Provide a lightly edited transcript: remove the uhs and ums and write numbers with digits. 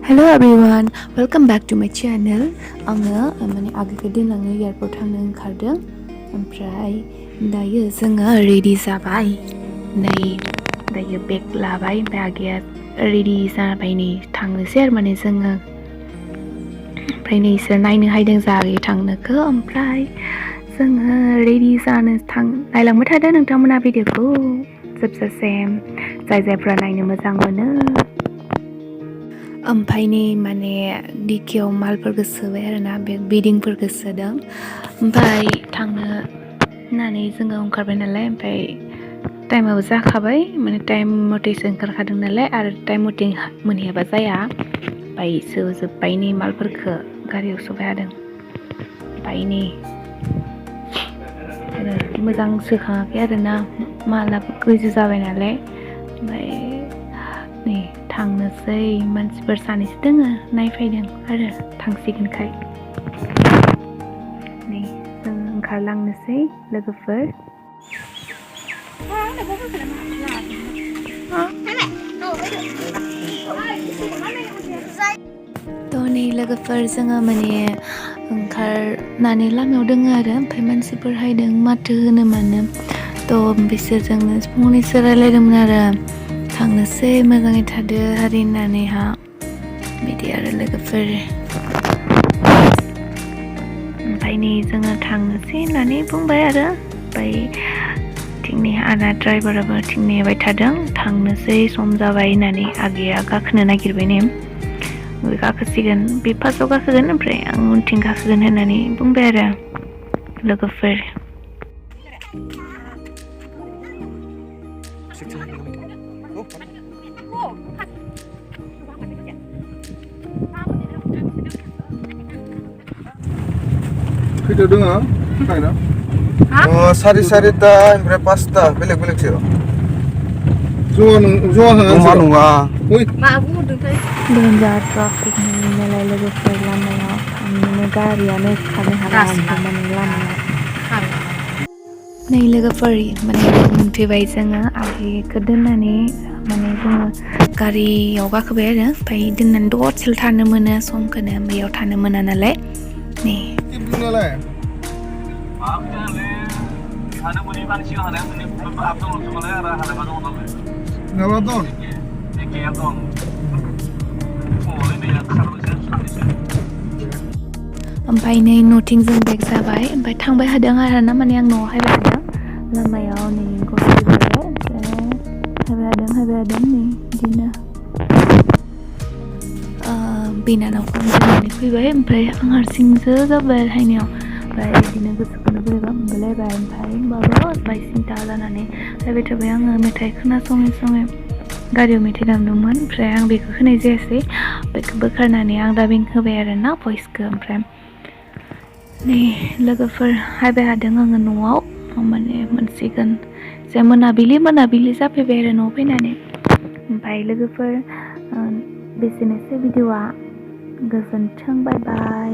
Hello everyone, welcome back to my channel. आङो माने Agwikhwu Dwnlagnai Airport थांनो ओंखारदों. ओमफ्राय दायो जोङो रेडि जाबाय. दायो बेग लाबाय ओमफ्राय आगैया रेडि जाबाय नै थांनोसै आरो माने जोङो. ओमफ्राय नै इसोर नायनो हायदों जागै थांनोखौ ओमफ्राय जोङो रेडि जानो नायलांबाय थादों नोंथांमोना भिडिअखौ जोबजासिम जायफोरा नायनो मोजां मोनो. ओमफ्राय नै माने डिकियाव मालफोरखौ सोबाय आरोना बे बिदिंफोरखौ सोदों ओमफ्राय थांनो होननानै जोङो ओंखारबाय नालाय ओमफ्राय टाइमाबो जाखाबाय माने टाइम मथेसो ओंखारखादों नालाय आरो टाइम मथे मोनहैयाबा जाया ओमफ्राय सोजोब्बाय नै मालफोरखौ गारियाव सोबाय थादों ओमफ्राय नै मोजां सोखाङाखै आरोना माला गोजौ जाबाय नालाय ओमफ्राय नै थांनोसै मानसिफोर सानैसो दोङो नायफैदों आरो थांसिगोनखाय नै जों ओंखारलांनोसै लोगोफोर थ' नै लोगोफोर जोङो माने ओंखारनानै लामायाव दोङो आरो ओमफ्राय मानसिफोर हायदों माथो होनो मानो थ' बिसोरजोंनो फंनैसो रायलायदोंमोन आरो थांनोसै मोजाङै थादो हारि होननानैहा बिदि आरो लोगोफोर ओमफ्राय नै जोङो थांनोसै होननानै बुंबाय आरो ओमफ्राय थिंनि आदा ड्राइभाराबो थिं नेबाय थादों थांनोसै सम जाबाय होननानै आगैया गाखोनो नागिरबाय ने गाखोसिगोन बे फार्स्टआव गाखोगोन ओमफ्राय आं उनथिं गाखोगोन होननानै बुंबाय आरो लोगोफोर खैथायाव दोङो थांनो सारिता ओमफ्राय 5ता बेलेग बेलेगसो जमा नङा डेन्जार ट्राफिक नालाय लोगोफोर लामायाव थांनोनो गारियानो खारनो हाला माने लामायाव नै लोगोफोर माने मोनफैबाय जोङो आगैखौ दोननानै माने जोङो गारियाव गाखोबाय आरो ओमफ्राय दोननानै दसेल' थानो मोनो समखौनो बेयाव थानो मोना नालाय नै ओमफ्राय नै नथिं जों बेक जाबाय ओमफ्राय थांबाय हादों आरो ना माने आं न'आव हायबाय हादों लामायाव नै गसैबो हायबाय हादों नै बिदिनो बिनानावखौ दोननानै फैबाय ओमफ्राय आं हारसिंसो जाबाय हायनायाव ओमफ्राय बिदिनो गोसोखौनो बोरैबा मोनलायबाय ओमफ्राय होमबाबो बाय सिन्था जानानै हायबाय थाबाय आङो मेथाइ खोनासङै गारियाव मेथाइ दामदोंमोन ओमफ्राय आं बेखौ खोनाय जायासै बेखौ बोखारनानै आं दाबिं होबाय आरो ना भइसखौ ओमफ्राय नै लोगोफोर हायबाय हादों आङो न'आव माने मोनसिगोन जे मोनाबिलि जाफैबाय आरो न'आव फैनानै ओमफ्राय लोगोफोर बेसेनोसै भिडिअ'आ गोजोन्थों बाय बाय